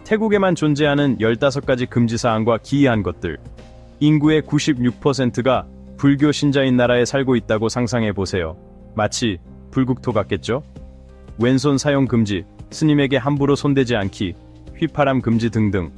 태국에만 존재하는 15가지 금지사항과 기이한 것들. 인구의 96%가 불교 신자인 나라에 살고 있다고 상상해보세요. 마치 불국토 같겠죠? 왼손 사용 금지, 스님에게 함부로 손대지 않기, 휘파람 금지 등등.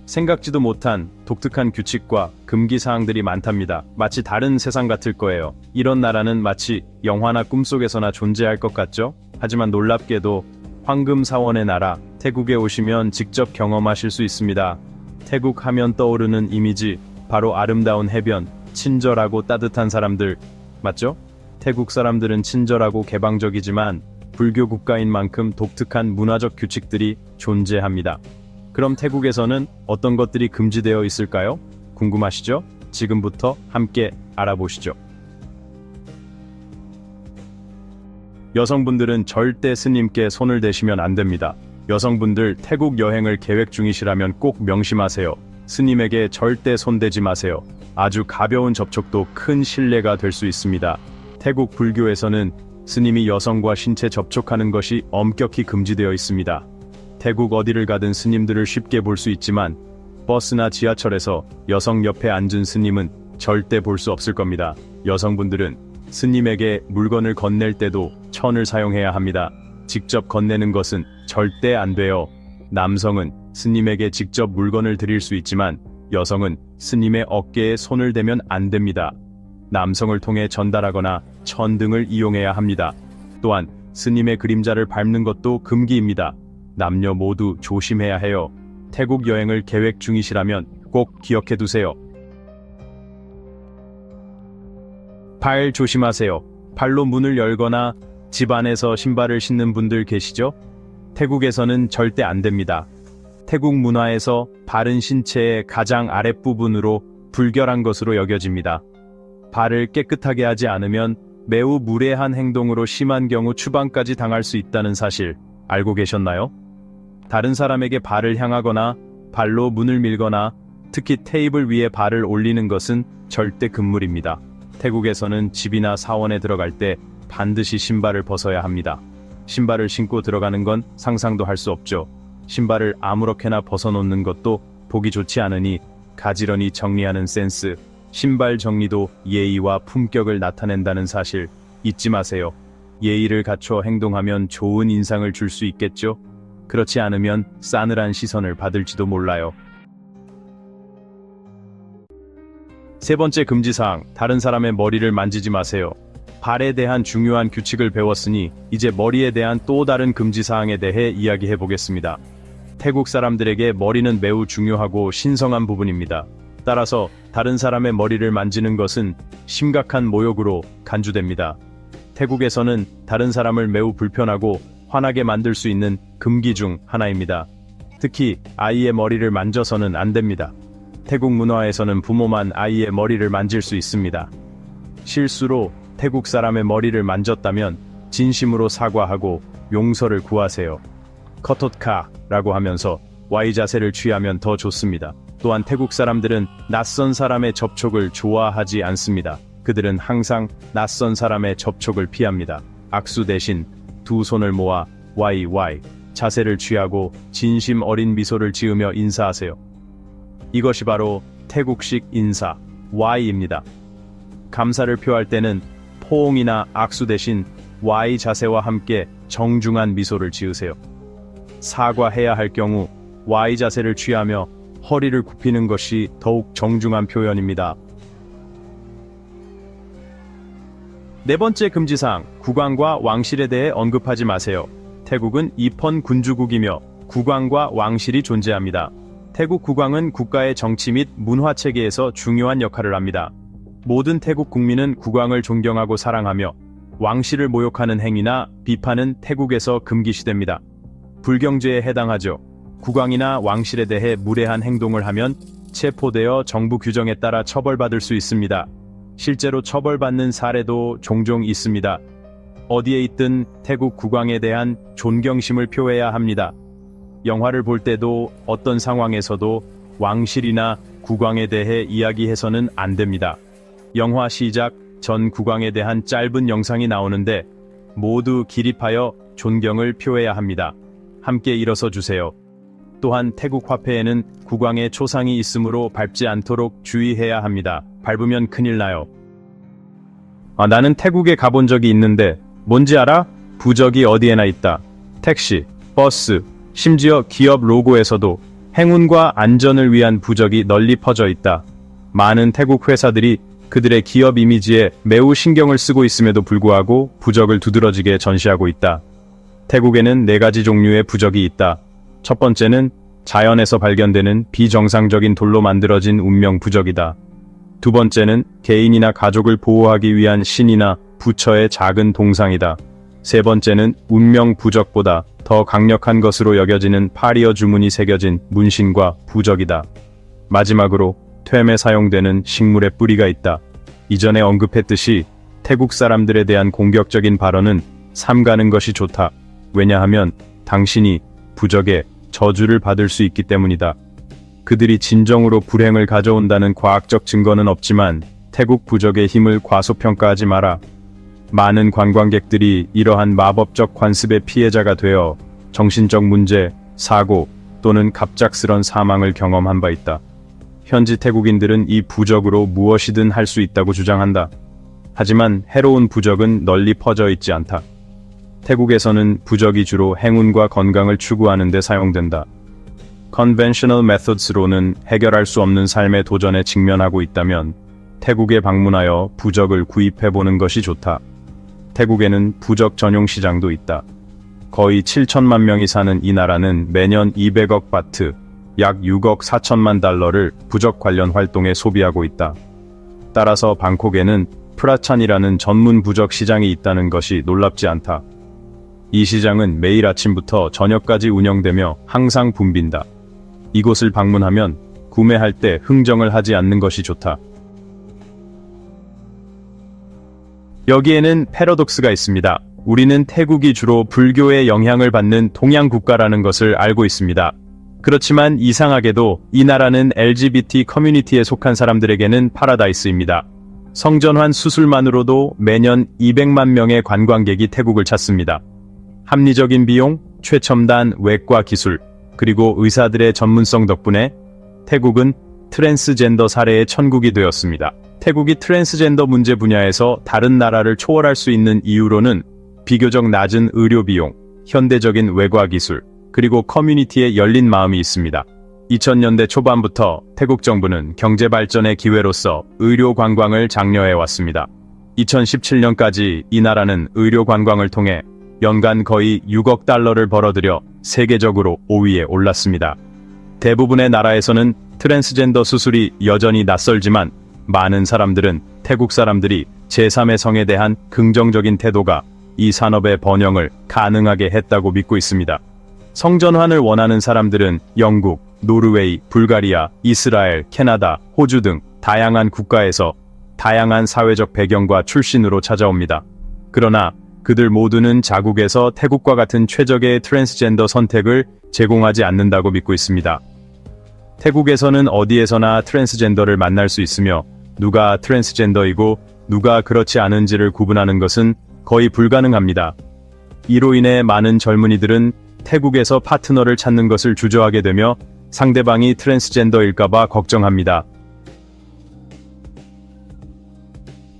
생각지도 못한 독특한 규칙과 금기사항들이 많답니다. 마치 다른 세상 같을 거예요. 이런 나라는 마치 영화나 꿈속에서나 존재할 것 같죠? 하지만 놀랍게도 황금사원의 나라, 태국에 오시면 직접 경험하실 수 있습니다. 태국 하면 떠오르는 이미지, 바로 아름다운 해변, 친절하고 따뜻한 사람들, 맞죠? 태국 사람들은 친절하고 개방적이지만 불교 국가인 만큼 독특한 문화적 규칙들이 존재합니다. 그럼 태국에서는 어떤 것들이 금지되어 있을까요? 궁금하시죠? 지금부터 함께 알아보시죠. 여성분들은 절대 스님께 손을 대시면 안 됩니다. 여성분들 태국 여행을 계획 중이시라면 꼭 명심하세요. 스님에게 절대 손대지 마세요. 아주 가벼운 접촉도 큰 신뢰가 될 수 있습니다. 태국 불교에서는 스님이 여성과 신체 접촉하는 것이 엄격히 금지되어 있습니다. 태국 어디를 가든 스님들을 쉽게 볼 수 있지만 버스나 지하철에서 여성 옆에 앉은 스님은 절대 볼 수 없을 겁니다. 여성분들은 스님에게 물건을 건넬 때도 천을 사용해야 합니다. 직접 건네는 것은 절대 안 돼요. 남성은 스님에게 직접 물건을 드릴 수 있지만 여성은 스님의 어깨에 손을 대면 안 됩니다. 남성을 통해 전달하거나 천 등을 이용해야 합니다. 또한 스님의 그림자를 밟는 것도 금기입니다. 남녀 모두 조심해야 해요. 태국 여행을 계획 중이시라면 꼭 기억해 두세요. 발 조심하세요. 발로 문을 열거나 집 안에서 신발을 신는 분들 계시죠? 태국에서는 절대 안 됩니다. 태국 문화에서 발은 신체의 가장 아랫부분으로 불결한 것으로 여겨집니다. 발을 깨끗하게 하지 않으면 매우 무례한 행동으로 심한 경우 추방까지 당할 수 있다는 사실 알고 계셨나요? 다른 사람에게 발을 향하거나 발로 문을 밀거나 특히 테이블 위에 발을 올리는 것은 절대 금물입니다. 태국에서는 집이나 사원에 들어갈 때 반드시 신발을 벗어야 합니다. 신발을 신고 들어가는 건 상상도 할 수 없죠. 신발을 아무렇게나 벗어놓는 것도 보기 좋지 않으니 가지런히 정리하는 센스, 신발 정리도 예의와 품격을 나타낸다는 사실 잊지 마세요. 예의를 갖춰 행동하면 좋은 인상을 줄 수 있겠죠? 그렇지 않으면 싸늘한 시선을 받을지도 몰라요. 세 번째 금지사항, 다른 사람의 머리를 만지지 마세요. 발에 대한 중요한 규칙을 배웠으니 이제 머리에 대한 또 다른 금지사항에 대해 이야기해 보겠습니다. 태국 사람들에게 머리는 매우 중요하고 신성한 부분입니다. 따라서 다른 사람의 머리를 만지는 것은 심각한 모욕으로 간주됩니다. 태국에서는 다른 사람을 매우 불편하고 화나게 만들 수 있는 금기 중 하나입니다. 특히 아이의 머리를 만져서는 안 됩니다. 태국 문화에서는 부모만 아이의 머리를 만질 수 있습니다. 실수로 태국 사람의 머리를 만졌다면 진심으로 사과하고 용서를 구하세요. 커톳카라고 하면서 Y 자세를 취하면 더 좋습니다. 또한 태국 사람들은 낯선 사람의 접촉을 좋아하지 않습니다. 그들은 항상 낯선 사람의 접촉을 피합니다. 악수 대신 두 손을 모아 YY 자세를 취하고 진심 어린 미소를 지으며 인사하세요. 이것이 바로 태국식 인사 Y입니다. 감사를 표할 때는 포옹이나 악수 대신 Y 자세와 함께 정중한 미소를 지으세요. 사과해야 할 경우 Y 자세를 취하며 허리를 굽히는 것이 더욱 정중한 표현입니다. 네 번째 금지사항, 국왕과 왕실에 대해 언급하지 마세요. 태국은 입헌 군주국이며 국왕과 왕실이 존재합니다. 태국 국왕은 국가의 정치 및 문화 체계에서 중요한 역할을 합니다. 모든 태국 국민은 국왕을 존경하고 사랑하며 왕실을 모욕하는 행위나 비판은 태국에서 금기시됩니다. 불경죄에 해당하죠. 국왕이나 왕실에 대해 무례한 행동을 하면 체포되어 정부 규정에 따라 처벌받을 수 있습니다. 실제로 처벌받는 사례도 종종 있습니다. 어디에 있든 태국 국왕에 대한 존경심을 표해야 합니다. 영화를 볼 때도 어떤 상황에서도 왕실이나 국왕에 대해 이야기해서는 안 됩니다. 영화 시작 전 국왕에 대한 짧은 영상이 나오는데 모두 기립하여 존경을 표해야 합니다. 함께 일어서 주세요. 또한 태국 화폐에는 국왕의 초상이 있으므로 밟지 않도록 주의해야 합니다. 밟으면 큰일 나요. 나는 태국에 가본 적이 있는데 뭔지 알아? 부적이 어디에나 있다. 택시, 버스, 심지어 기업 로고에서도 행운과 안전을 위한 부적이 널리 퍼져 있다. 많은 태국 회사들이 그들의 기업 이미지에 매우 신경을 쓰고 있음에도 불구하고 부적을 두드러지게 전시하고 있다. 태국에는 4가지 종류의 부적이 있다. 첫 번째는 자연에서 발견되는 비정상적인 돌로 만들어진 운명 부적이다. 두 번째는 개인이나 가족을 보호하기 위한 신이나 부처의 작은 동상이다. 세 번째는 운명 부적보다 더 강력한 것으로 여겨지는 파리어 주문이 새겨진 문신과 부적이다. 마지막으로 툽에 사용되는 식물의 뿌리가 있다. 이전에 언급했듯이 태국 사람들에 대한 공격적인 발언은 삼가는 것이 좋다. 왜냐하면 당신이 부적에 저주를 받을 수 있기 때문이다. 그들이 진정으로 불행을 가져온다는 과학적 증거는 없지만 태국 부적의 힘을 과소평가하지 마라. 많은 관광객들이 이러한 마법적 관습의 피해자가 되어 정신적 문제, 사고 또는 갑작스런 사망을 경험한 바 있다. 현지 태국인들은 이 부적으로 무엇이든 할 수 있다고 주장한다. 하지만 해로운 부적은 널리 퍼져 있지 않다. 태국에서는 부적이 주로 행운과 건강을 추구하는 데 사용된다. Conventional methods로는 해결할 수 없는 삶의 도전에 직면하고 있다면 태국에 방문하여 부적을 구입해보는 것이 좋다. 태국에는 부적 전용 시장도 있다. 거의 7천만 명이 사는 이 나라는 매년 200억 바트, 약 6억 4천만 달러를 부적 관련 활동에 소비하고 있다. 따라서 방콕에는 프라찬이라는 전문 부적 시장이 있다는 것이 놀랍지 않다. 이 시장은 매일 아침부터 저녁까지 운영되며 항상 붐빈다. 이곳을 방문하면 구매할 때 흥정을 하지 않는 것이 좋다. 여기에는 패러독스가 있습니다. 우리는 태국이 주로 불교의 영향을 받는 동양 국가라는 것을 알고 있습니다. 그렇지만 이상하게도 이 나라는 LGBT 커뮤니티에 속한 사람들에게는 파라다이스입니다. 성전환 수술만으로도 매년 200만 명의 관광객이 태국을 찾습니다. 합리적인 비용, 최첨단 외과 기술, 그리고 의사들의 전문성 덕분에 태국은 트랜스젠더 사례의 천국이 되었습니다. 태국이 트랜스젠더 문제 분야에서 다른 나라를 초월할 수 있는 이유로는 비교적 낮은 의료 비용, 현대적인 외과 기술, 그리고 커뮤니티의 열린 마음이 있습니다. 2000년대 초반부터 태국 정부는 경제 발전의 기회로서 의료 관광을 장려해 왔습니다. 2017년까지 이 나라는 의료 관광을 통해 연간 거의 6억 달러를 벌어들여 세계적으로 5위에 올랐습니다. 대부분의 나라에서는 트랜스젠더 수술이 여전히 낯설지만 많은 사람들은 태국 사람들이 제3의 성에 대한 긍정적인 태도가 이 산업의 번영을 가능하게 했다고 믿고 있습니다. 성전환을 원하는 사람들은 영국, 노르웨이, 불가리아, 이스라엘, 캐나다, 호주 등 다양한 국가에서 다양한 사회적 배경과 출신으로 찾아옵니다. 그러나 그들 모두는 자국에서 태국과 같은 최적의 트랜스젠더 선택을 제공하지 않는다고 믿고 있습니다. 태국에서는 어디에서나 트랜스젠더를 만날 수 있으며 누가 트랜스젠더이고 누가 그렇지 않은지를 구분하는 것은 거의 불가능합니다. 이로 인해 많은 젊은이들은 태국에서 파트너를 찾는 것을 주저하게 되며 상대방이 트랜스젠더일까봐 걱정합니다.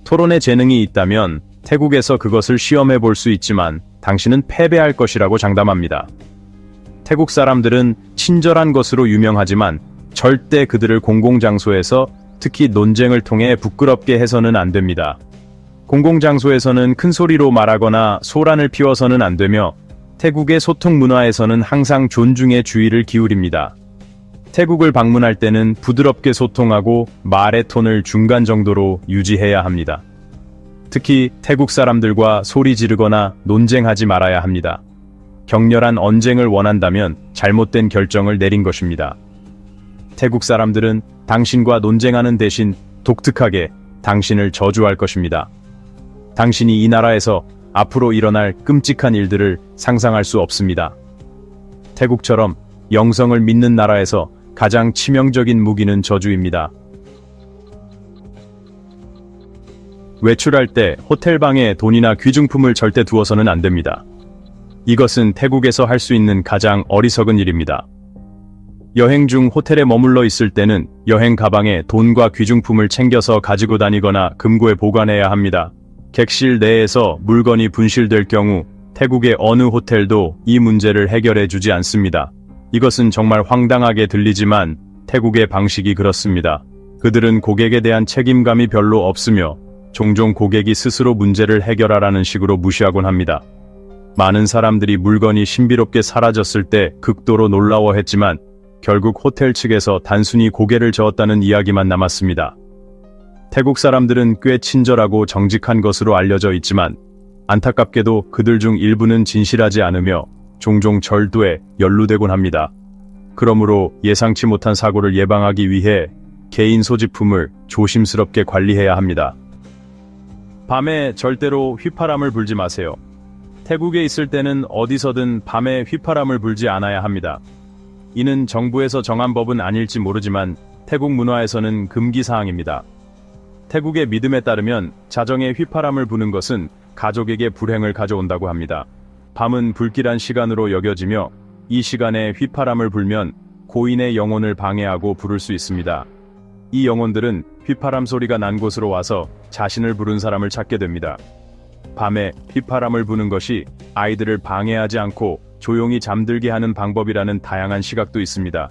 토론에 재능이 있다면 태국에서 그것을 시험해 볼 수 있지만 당신은 패배할 것이라고 장담합니다. 태국 사람들은 친절한 것으로 유명하지만 절대 그들을 공공장소에서 특히 논쟁을 통해 부끄럽게 해서는 안 됩니다. 공공장소에서는 큰 소리로 말하거나 소란을 피워서는 안 되며 태국의 소통 문화에서는 항상 존중의 주의를 기울입니다. 태국을 방문할 때는 부드럽게 소통하고 말의 톤을 중간 정도로 유지해야 합니다. 특히 태국 사람들과 소리 지르거나 논쟁하지 말아야 합니다. 격렬한 언쟁을 원한다면 잘못된 결정을 내린 것입니다. 태국 사람들은 당신과 논쟁하는 대신 독특하게 당신을 저주할 것입니다. 당신이 이 나라에서 앞으로 일어날 끔찍한 일들을 상상할 수 없습니다. 태국처럼 영성을 믿는 나라에서 가장 치명적인 무기는 저주입니다. 외출할 때 호텔방에 돈이나 귀중품을 절대 두어서는 안 됩니다. 이것은 태국에서 할 수 있는 가장 어리석은 일입니다. 여행 중 호텔에 머물러 있을 때는 여행 가방에 돈과 귀중품을 챙겨서 가지고 다니거나 금고에 보관해야 합니다. 객실 내에서 물건이 분실될 경우 태국의 어느 호텔도 이 문제를 해결해 주지 않습니다. 이것은 정말 황당하게 들리지만 태국의 방식이 그렇습니다. 그들은 고객에 대한 책임감이 별로 없으며 종종 고객이 스스로 문제를 해결하라는 식으로 무시하곤 합니다. 많은 사람들이 물건이 신비롭게 사라졌을 때 극도로 놀라워했지만 결국 호텔 측에서 단순히 고개를 저었다는 이야기만 남았습니다. 태국 사람들은 꽤 친절하고 정직한 것으로 알려져 있지만 안타깝게도 그들 중 일부는 진실하지 않으며 종종 절도에 연루되곤 합니다. 그러므로 예상치 못한 사고를 예방하기 위해 개인 소지품을 조심스럽게 관리해야 합니다. 밤에 절대로 휘파람을 불지 마세요. 태국에 있을 때는 어디서든 밤에 휘파람을 불지 않아야 합니다. 이는 정부에서 정한 법은 아닐지 모르지만 태국 문화에서는 금기사항입니다. 태국의 믿음에 따르면 자정에 휘파람을 부는 것은 가족에게 불행을 가져온다고 합니다. 밤은 불길한 시간으로 여겨지며 이 시간에 휘파람을 불면 고인의 영혼을 방해하고 부를 수 있습니다. 이 영혼들은 휘파람 소리가 난 곳으로 와서 자신을 부른 사람을 찾게 됩니다. 밤에 휘파람을 부는 것이 아이들을 방해하지 않고 조용히 잠들게 하는 방법이라는 다양한 시각도 있습니다.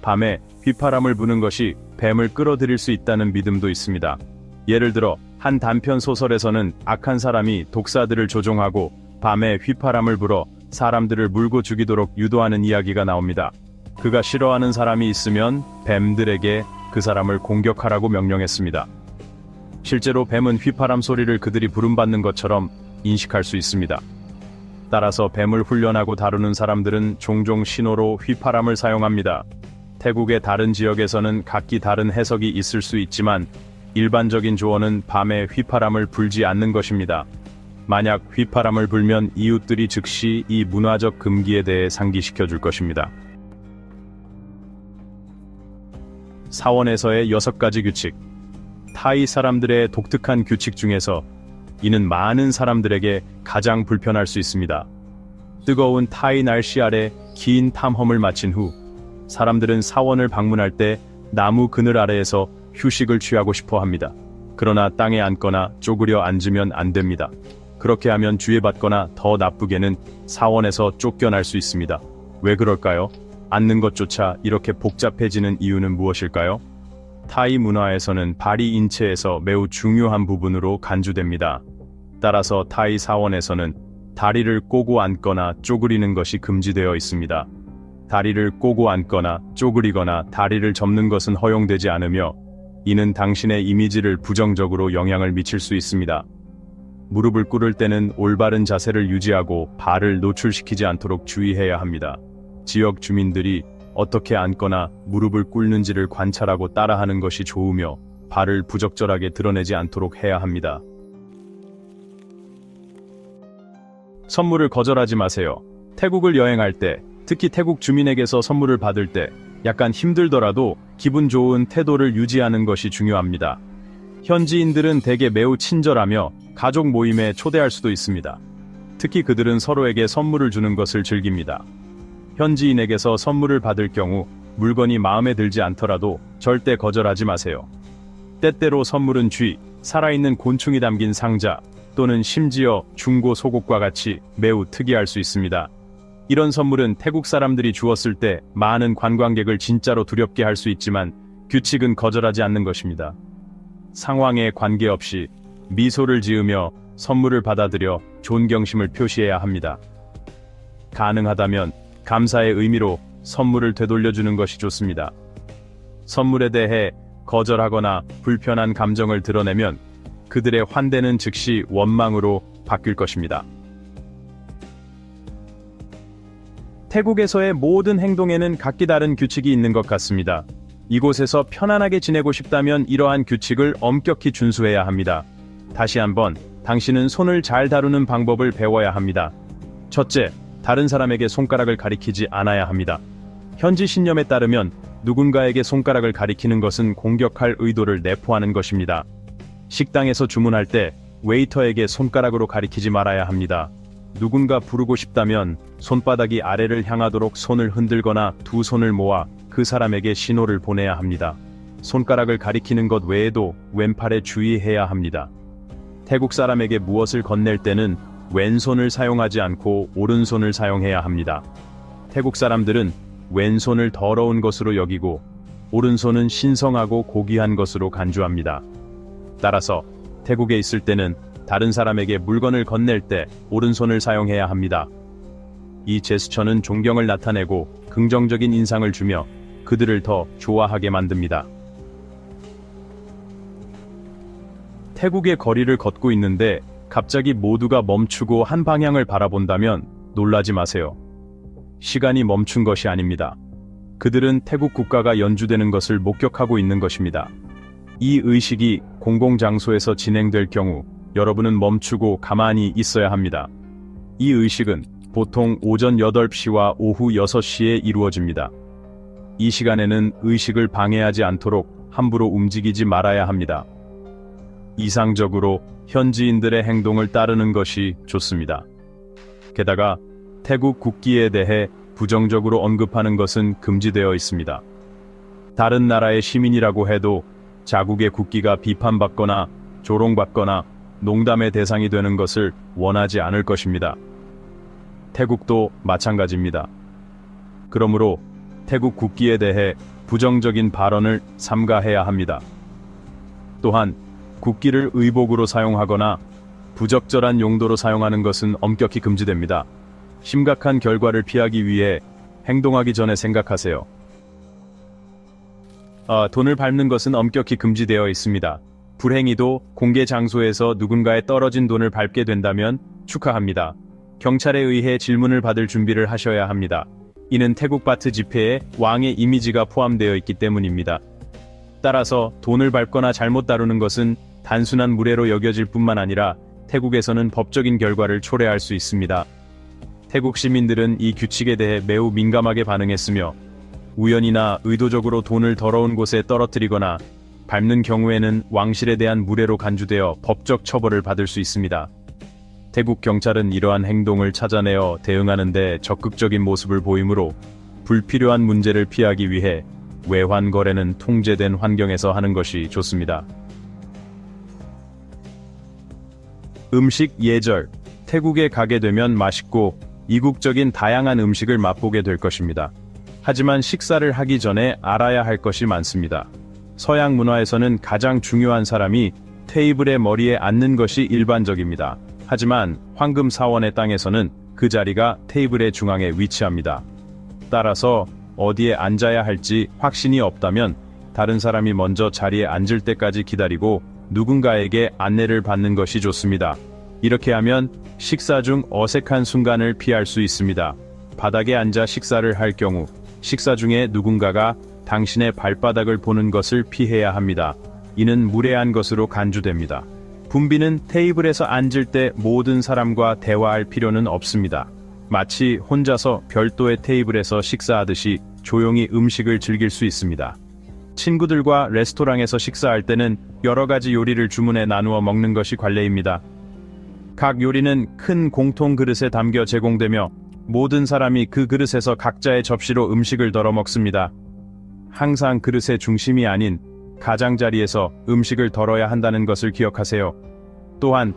밤에 휘파람을 부는 것이 뱀을 끌어들일 수 있다는 믿음도 있습니다. 예를 들어 한 단편 소설에서는 악한 사람이 독사들을 조종하고 밤에 휘파람을 불어 사람들을 물고 죽이도록 유도하는 이야기가 나옵니다. 그가 싫어하는 사람이 있으면 뱀들에게 그 사람을 공격하라고 명령했습니다. 실제로 뱀은 휘파람 소리를 그들이 부름받는 것처럼 인식할 수 있습니다. 따라서 뱀을 훈련하고 다루는 사람들은 종종 신호로 휘파람을 사용합니다. 태국의 다른 지역에서는 각기 다른 해석이 있을 수 있지만 일반적인 조언은 밤에 휘파람을 불지 않는 것입니다. 만약 휘파람을 불면 이웃들이 즉시 이 문화적 금기에 대해 상기시켜 줄 것입니다. 사원에서의 6가지 규칙. 타이 사람들의 독특한 규칙 중에서 이는 많은 사람들에게 가장 불편할 수 있습니다. 뜨거운 타이 날씨 아래 긴 탐험을 마친 후 사람들은 사원을 방문할 때 나무 그늘 아래에서 휴식을 취하고 싶어 합니다. 그러나 땅에 앉거나 쪼그려 앉으면 안 됩니다. 그렇게 하면 주의받거나 더 나쁘게는 사원에서 쫓겨날 수 있습니다. 왜 그럴까요? 앉는 것조차 이렇게 복잡해지는 이유는 무엇일까요? 타이 문화에서는 발이 인체에서 매우 중요한 부분으로 간주됩니다. 따라서 타이 사원에서는 다리를 꼬고 앉거나 쪼그리는 것이 금지되어 있습니다. 다리를 꼬고 앉거나 쪼그리거나 다리를 접는 것은 허용되지 않으며 이는 당신의 이미지를 부정적으로 영향을 미칠 수 있습니다. 무릎을 꿇을 때는 올바른 자세를 유지하고 발을 노출시키지 않도록 주의해야 합니다. 지역 주민들이 어떻게 앉거나 무릎을 꿇는지를 관찰하고 따라하는 것이 좋으며 발을 부적절하게 드러내지 않도록 해야 합니다. 선물을 거절하지 마세요. 태국을 여행할 때, 특히 태국 주민에게서 선물을 받을 때 약간 힘들더라도 기분 좋은 태도를 유지하는 것이 중요합니다. 현지인들은 대개 매우 친절하며 가족 모임에 초대할 수도 있습니다. 특히 그들은 서로에게 선물을 주는 것을 즐깁니다. 현지인에게서 선물을 받을 경우 물건이 마음에 들지 않더라도 절대 거절하지 마세요. 때때로 선물은 쥐, 살아있는 곤충이 담긴 상자 또는 심지어 중고 속옷과 같이 매우 특이할 수 있습니다. 이런 선물은 태국 사람들이 주었을 때 많은 관광객을 진짜로 두렵게 할 수 있지만 규칙은 거절하지 않는 것입니다. 상황에 관계없이 미소를 지으며 선물을 받아들여 존경심을 표시해야 합니다. 가능하다면 감사의 의미로 선물을 되돌려주는 것이 좋습니다. 선물에 대해 거절하거나 불편한 감정을 드러내면 그들의 환대는 즉시 원망으로 바뀔 것입니다. 태국에서의 모든 행동에는 각기 다른 규칙이 있는 것 같습니다. 이곳에서 편안하게 지내고 싶다면 이러한 규칙을 엄격히 준수해야 합니다. 다시 한번, 당신은 손을 잘 다루는 방법을 배워야 합니다. 첫째, 다른 사람에게 손가락을 가리키지 않아야 합니다. 현지 신념에 따르면 누군가에게 손가락을 가리키는 것은 공격할 의도를 내포하는 것입니다. 식당에서 주문할 때 웨이터에게 손가락으로 가리키지 말아야 합니다. 누군가 부르고 싶다면 손바닥이 아래를 향하도록 손을 흔들거나 두 손을 모아 그 사람에게 신호를 보내야 합니다. 손가락을 가리키는 것 외에도 왼팔에 주의해야 합니다. 태국 사람에게 무엇을 건넬 때는 왼손을 사용하지 않고 오른손을 사용해야 합니다. 태국 사람들은 왼손을 더러운 것으로 여기고 오른손은 신성하고 고귀한 것으로 간주합니다. 따라서 태국에 있을 때는 다른 사람에게 물건을 건넬 때 오른손을 사용해야 합니다. 이 제스처는 존경을 나타내고 긍정적인 인상을 주며 그들을 더 좋아하게 만듭니다. 태국의 거리를 걷고 있는데 갑자기 모두가 멈추고 한 방향을 바라본다면 놀라지 마세요. 시간이 멈춘 것이 아닙니다. 그들은 태국 국가가 연주되는 것을 목격하고 있는 것입니다. 이 의식이 공공장소에서 진행될 경우 여러분은 멈추고 가만히 있어야 합니다. 이 의식은 보통 오전 8시와 오후 6시에 이루어집니다. 이 시간에는 의식을 방해하지 않도록 함부로 움직이지 말아야 합니다. 이상적으로 현지인들의 행동을 따르는 것이 좋습니다. 게다가 태국 국기에 대해 부정적으로 언급하는 것은 금지되어 있습니다. 다른 나라의 시민이라고 해도 자국의 국기가 비판받거나 조롱받거나 농담의 대상이 되는 것을 원하지 않을 것입니다. 태국도 마찬가지입니다. 그러므로 태국 국기에 대해 부정적인 발언을 삼가해야 합니다. 또한 국기를 의복으로 사용하거나 부적절한 용도로 사용하는 것은 엄격히 금지됩니다. 심각한 결과를 피하기 위해 행동하기 전에 생각하세요. 돈을 밟는 것은 엄격히 금지되어 있습니다. 불행히도 공개 장소에서 누군가의 떨어진 돈을 밟게 된다면 축하합니다. 경찰에 의해 질문을 받을 준비를 하셔야 합니다. 이는 태국 바트 지폐에 왕의 이미지가 포함되어 있기 때문입니다. 따라서 돈을 밟거나 잘못 다루는 것은 단순한 무례로 여겨질 뿐만 아니라 태국에서는 법적인 결과를 초래할 수 있습니다. 태국 시민들은 이 규칙에 대해 매우 민감하게 반응했으며 우연이나 의도적으로 돈을 더러운 곳에 떨어뜨리거나 밟는 경우에는 왕실에 대한 무례로 간주되어 법적 처벌을 받을 수 있습니다. 태국 경찰은 이러한 행동을 찾아내어 대응하는 데 적극적인 모습을 보이므로 불필요한 문제를 피하기 위해 외환 거래는 통제된 환경에서 하는 것이 좋습니다. 음식 예절. 태국에 가게 되면 맛있고 이국적인 다양한 음식을 맛보게 될 것입니다. 하지만 식사를 하기 전에 알아야 할 것이 많습니다. 서양 문화에서는 가장 중요한 사람이 테이블의 머리에 앉는 것이 일반적입니다. 하지만 황금 사원의 땅에서는 그 자리가 테이블의 중앙에 위치합니다. 따라서 어디에 앉아야 할지 확신이 없다면 다른 사람이 먼저 자리에 앉을 때까지 기다리고 누군가에게 안내를 받는 것이 좋습니다. 이렇게 하면 식사 중 어색한 순간을 피할 수 있습니다. 바닥에 앉아 식사를 할 경우 식사 중에 누군가가 당신의 발바닥을 보는 것을 피해야 합니다. 이는 무례한 것으로 간주됩니다. 분비는 테이블에서 앉을 때 모든 사람과 대화할 필요는 없습니다. 마치 혼자서 별도의 테이블에서 식사하듯이 조용히 음식을 즐길 수 있습니다. 친구들과 레스토랑에서 식사할 때는 여러 가지 요리를 주문해 나누어 먹는 것이 관례입니다. 각 요리는 큰 공통 그릇에 담겨 제공되며 모든 사람이 그 그릇에서 각자의 접시로 음식을 덜어 먹습니다. 항상 그릇의 중심이 아닌 가장자리에서 음식을 덜어야 한다는 것을 기억하세요. 또한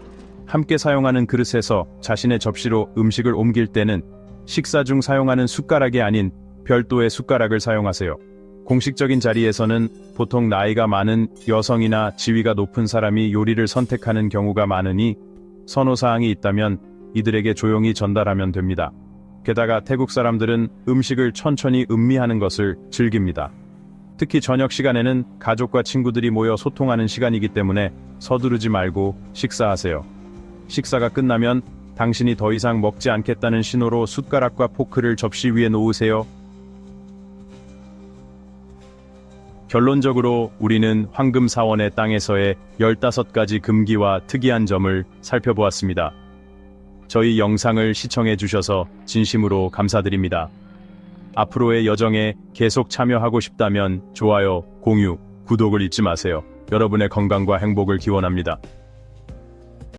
함께 사용하는 그릇에서 자신의 접시로 음식을 옮길 때는 식사 중 사용하는 숟가락이 아닌 별도의 숟가락을 사용하세요. 공식적인 자리에서는 보통 나이가 많은 여성이나 지위가 높은 사람이 요리를 선택하는 경우가 많으니 선호사항이 있다면 이들에게 조용히 전달하면 됩니다. 게다가 태국 사람들은 음식을 천천히 음미하는 것을 즐깁니다. 특히 저녁 시간에는 가족과 친구들이 모여 소통하는 시간이기 때문에 서두르지 말고 식사하세요. 식사가 끝나면 당신이 더 이상 먹지 않겠다는 신호로 숟가락과 포크를 접시 위에 놓으세요. 결론적으로 우리는 황금사원의 땅에서의 15가지 금기와 특이한 점을 살펴보았습니다. 저희 영상을 시청해 주셔서 진심으로 감사드립니다. 앞으로의 여정에 계속 참여하고 싶다면 좋아요, 공유, 구독을 잊지 마세요. 여러분의 건강과 행복을 기원합니다.